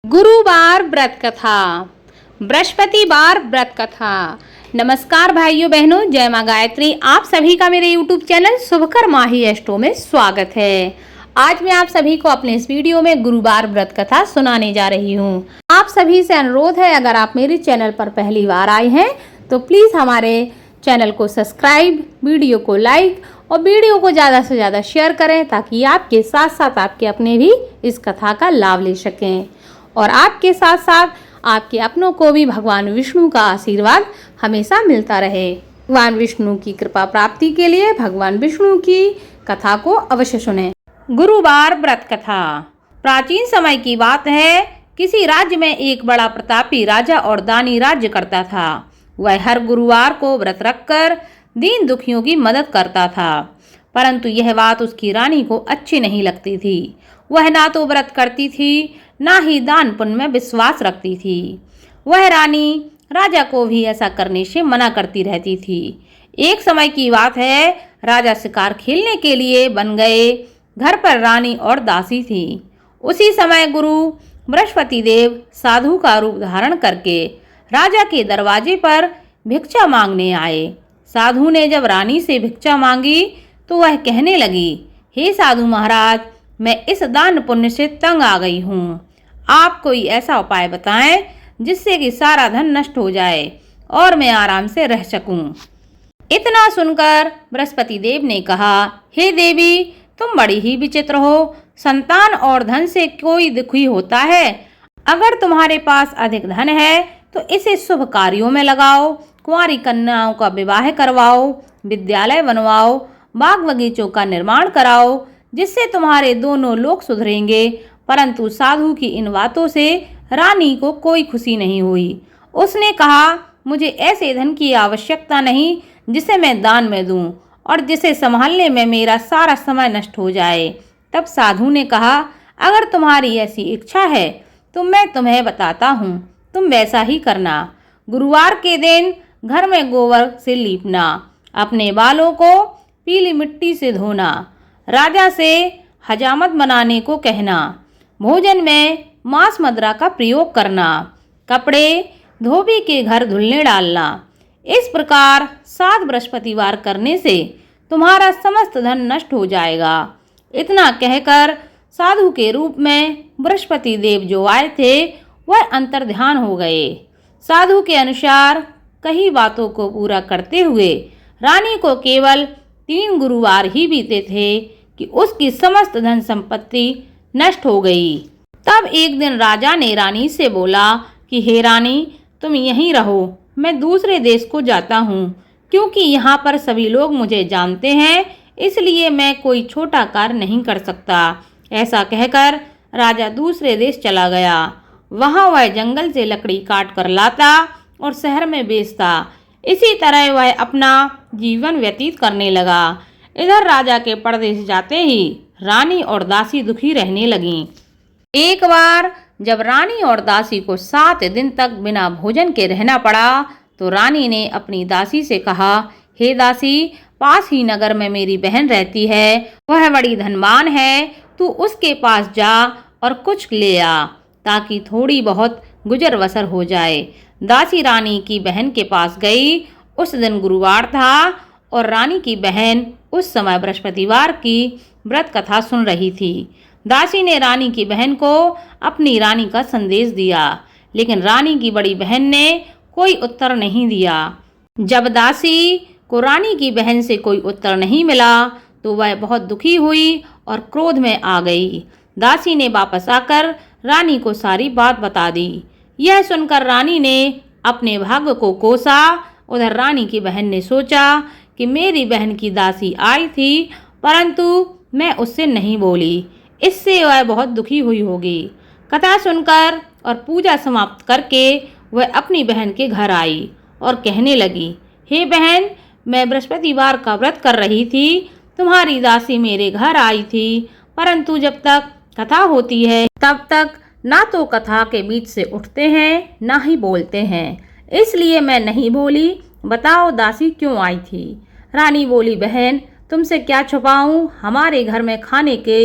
गुरुवार व्रत कथा, बृहस्पतिवार व्रत कथा। नमस्कार भाइयों बहनों, जय मां गायत्री। आप सभी का मेरे YouTube चैनल शुभकर माही अष्टो में स्वागत है। आज मैं आप सभी को अपने इस वीडियो में गुरुवार व्रत कथा सुनाने जा रही हूँ। आप सभी से अनुरोध है, अगर आप मेरे चैनल पर पहली बार आए हैं तो प्लीज़ हमारे चैनल को सब्सक्राइब, वीडियो को लाइक और वीडियो को ज़्यादा से ज़्यादा शेयर करें, ताकि आपके साथ साथ आपके अपने भी इस कथा का लाभ ले सकें और आपके साथ साथ आपके अपनों को भी भगवान विष्णु का आशीर्वाद हमेशा मिलता रहे। भगवान विष्णु की कृपा प्राप्ति के लिए भगवान विष्णु की कथा को अवश्य सुनें। गुरुवार व्रत कथा। प्राचीन समय की बात है, किसी राज्य में एक बड़ा प्रतापी राजा और दानी राज्य करता था। वह हर गुरुवार को व्रत रखकर दीन दुखियों की मदद करता था, परंतु यह बात उसकी रानी को अच्छी नहीं लगती थी। वह ना तो व्रत करती थी, ना ही दान पुण्य में विश्वास रखती थी। वह रानी राजा को भी ऐसा करने से मना करती रहती थी। एक समय की बात है, राजा शिकार खेलने के लिए बन गए। घर पर रानी और दासी थी। उसी समय गुरु बृहस्पति देव साधु का रूप धारण करके राजा के दरवाजे पर भिक्षा मांगने आए। साधु ने जब रानी से भिक्षा मांगी तो वह कहने लगी, हे साधु महाराज, मैं इस दान पुण्य से तंग आ गई हूँ। आप कोई ऐसा उपाय बताएं जिससे कि सारा धन नष्ट हो जाए और मैं आराम से रह सकूं। इतना सुनकर बृहस्पति देव ने कहा, हे देवी, तुम बड़ी ही विचित्र हो। संतान और धन से कोई दुखी होता है। अगर तुम्हारे पास अधिक धन है तो इसे शुभ कार्यों में लगाओ। कुंवारी कन्याओं का विवाह करवाओ, विद्यालय बनवाओ, बाग बगीचों का निर्माण कराओ, जिससे तुम्हारे दोनों लोग सुधरेंगे। परंतु साधु की इन बातों से रानी को कोई खुशी नहीं हुई। उसने कहा, मुझे ऐसे धन की आवश्यकता नहीं जिसे मैं दान में दूं और जिसे संभालने में मेरा सारा समय नष्ट हो जाए। तब साधु ने कहा, अगर तुम्हारी ऐसी इच्छा है तो मैं तुम्हें बताता हूँ, तुम वैसा ही करना। गुरुवार के दिन घर में गोबर से लीपना, अपने बालों को पीली मिट्टी से धोना, राजा से हजामत बनाने को कहना, भोजन में मांस मदिरा का प्रयोग करना, कपड़े धोबी के घर धुलने डालना। इस प्रकार 7 बृहस्पतिवार करने से तुम्हारा समस्त धन नष्ट हो जाएगा। इतना कहकर साधु के रूप में बृहस्पति देव जो आए थे वह अंतर्ध्यान हो गए। साधु के अनुसार कई बातों को पूरा करते हुए रानी को केवल 3 गुरुवार ही बीते थे कि उसकी समस्त धन संपत्ति नष्ट हो गई। तब एक दिन राजा ने रानी से बोला कि हे रानी, तुम यहीं रहो, मैं दूसरे देश को जाता हूँ, क्योंकि यहाँ पर सभी लोग मुझे जानते हैं, इसलिए मैं कोई छोटा कार्य नहीं कर सकता। ऐसा कहकर राजा दूसरे देश चला गया। वहाँ वह जंगल से लकड़ी काट कर लाता और शहर में बेचता। इसी तरह वह अपना जीवन व्यतीत करने लगा। इधर राजा के परदेश जाते ही रानी और दासी दुखी रहने लगीं। एक बार जब रानी और दासी को 7 दिन तक बिना भोजन के रहना पड़ा तो रानी ने अपनी दासी से कहा, हे दासी, पास ही नगर में मेरी बहन रहती है, वह बड़ी धनवान है, तू उसके पास जा और कुछ ले आ, ताकि थोड़ी बहुत गुजर बसर हो जाए। दासी रानी की बहन के पास गई। उस दिन गुरुवार था और रानी की बहन उस समय बृहस्पतिवार की व्रत कथा सुन रही थी। दासी ने रानी की बहन को अपनी रानी का संदेश दिया, लेकिन रानी की बड़ी बहन ने कोई उत्तर नहीं दिया। जब दासी को रानी की बहन से कोई उत्तर नहीं मिला तो वह बहुत दुखी हुई और क्रोध में आ गई। दासी ने वापस आकर रानी को सारी बात बता दी। यह सुनकर रानी ने अपने भाग्य को कोसा। उधर रानी की बहन ने सोचा कि मेरी बहन की दासी आई थी, परंतु मैं उससे नहीं बोली, इससे वह बहुत दुखी हुई होगी। कथा सुनकर और पूजा समाप्त करके वह अपनी बहन के घर आई और कहने लगी, हे बहन, मैं बृहस्पतिवार का व्रत कर रही थी, तुम्हारी दासी मेरे घर आई थी, परंतु जब तक कथा होती है तब तक ना तो कथा के बीच से उठते हैं ना ही बोलते हैं, इसलिए मैं नहीं बोली। बताओ दासी क्यों आई थी? रानी बोली, बहन, तुमसे क्या छुपाऊं, हमारे घर में खाने के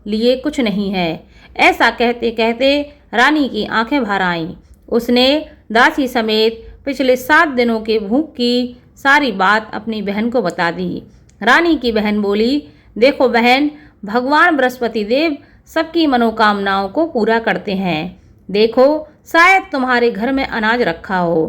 लिए कुछ नहीं है। ऐसा कहते कहते रानी की आंखें भर आईं। उसने दासी समेत पिछले 7 दिनों के भूख की सारी बात अपनी बहन को बता दी। रानी की बहन बोली, देखो बहन, भगवान बृहस्पति देव सबकी मनोकामनाओं को पूरा करते हैं। देखो, शायद तुम्हारे घर में अनाज रखा हो।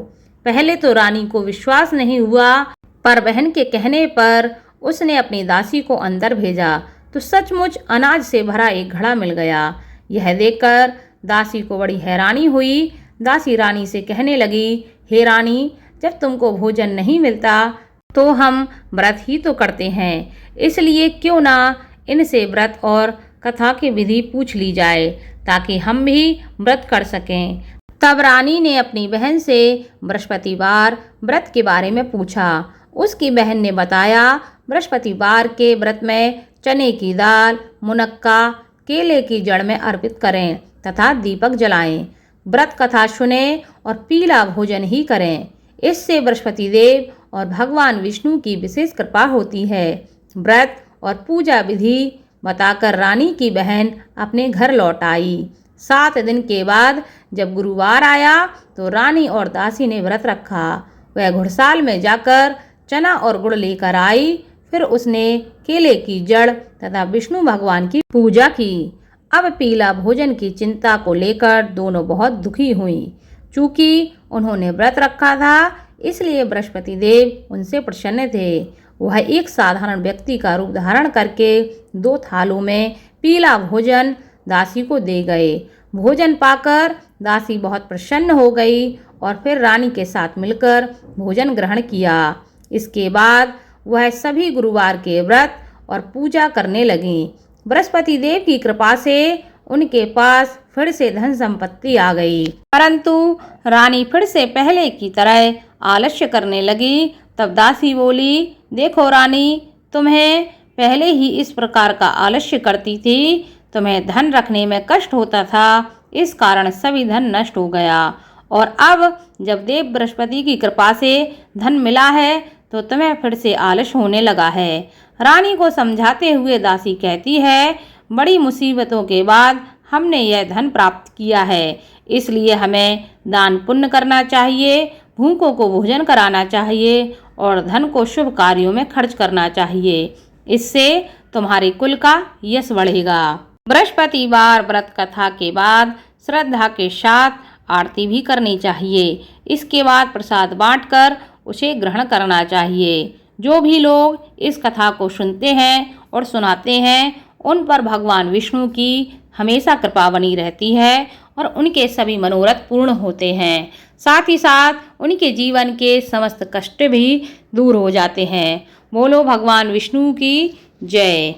पहले तो रानी को विश्वास नहीं हुआ, पर बहन के कहने पर उसने अपनी दासी को अंदर भेजा तो सचमुच अनाज से भरा एक घड़ा मिल गया। यह देखकर दासी को बड़ी हैरानी हुई। दासी रानी से कहने लगी, हे रानी, जब तुमको भोजन नहीं मिलता तो हम व्रत ही तो करते हैं, इसलिए क्यों ना इनसे व्रत और कथा की विधि पूछ ली जाए ताकि हम भी व्रत कर सकें। तब रानी ने अपनी बहन से बृहस्पतिवार व्रत के बारे में पूछा। उसकी बहन ने बताया, बृहस्पतिवार के व्रत में चने की दाल, मुनक्का, केले की जड़ में अर्पित करें तथा दीपक जलाएं। व्रत कथा सुनें और पीला भोजन ही करें। इससे बृहस्पति देव और भगवान विष्णु की विशेष कृपा होती है। व्रत और पूजा विधि बताकर रानी की बहन अपने घर लौट आई। 7 दिन के बाद जब गुरुवार आया तो रानी और दासी ने व्रत रखा। वह घुड़साल में जाकर चना और गुड़ लेकर आई। फिर उसने केले की जड़ तथा विष्णु भगवान की पूजा की। अब पीला भोजन की चिंता को लेकर दोनों बहुत दुखी हुई। चूंकि उन्होंने व्रत रखा था, इसलिए बृहस्पति देव उनसे प्रसन्न थे। वह एक साधारण व्यक्ति का रूप धारण करके 2 थालों में पीला भोजन दासी को दे गए। भोजन पाकर दासी बहुत प्रसन्न हो गई और फिर रानी के साथ मिलकर भोजन ग्रहण किया। इसके बाद वह सभी गुरुवार के व्रत और पूजा करने लगीं। बृहस्पति देव की कृपा से उनके पास फिर से धन संपत्ति आ गई, परंतु रानी फिर से पहले की तरह आलस्य करने लगी। तब दासी बोली, देखो रानी, तुम्हें पहले ही इस प्रकार का आलस्य करती थी। तुम्हें धन रखने में कष्ट होता था, इस कारण सभी धन नष्ट हो गया। और अब जब देव बृहस्पति की कृपा से धन मिला है तो तुम्हें फिर से आलस्य होने लगा है। रानी को समझाते हुए दासी कहती है, बड़ी मुसीबतों के बाद हमने यह धन प्राप्त किया है, इसलिए हमें दान पुण्य करना चाहिए, भूखों को भोजन कराना चाहिए और धन को शुभ कार्यों में खर्च करना चाहिए। इससे तुम्हारे कुल का यश बढ़ेगा। बृहस्पतिवार व्रत कथा के बाद श्रद्धा के साथ आरती भी करनी चाहिए। इसके बाद प्रसाद बांटकर उसे ग्रहण करना चाहिए। जो भी लोग इस कथा को सुनते हैं और सुनाते हैं, उन पर भगवान विष्णु की हमेशा कृपा बनी रहती है और उनके सभी मनोरथ पूर्ण होते हैं। साथ ही साथ उनके जीवन के समस्त कष्ट भी दूर हो जाते हैं। बोलो भगवान विष्णु की जय।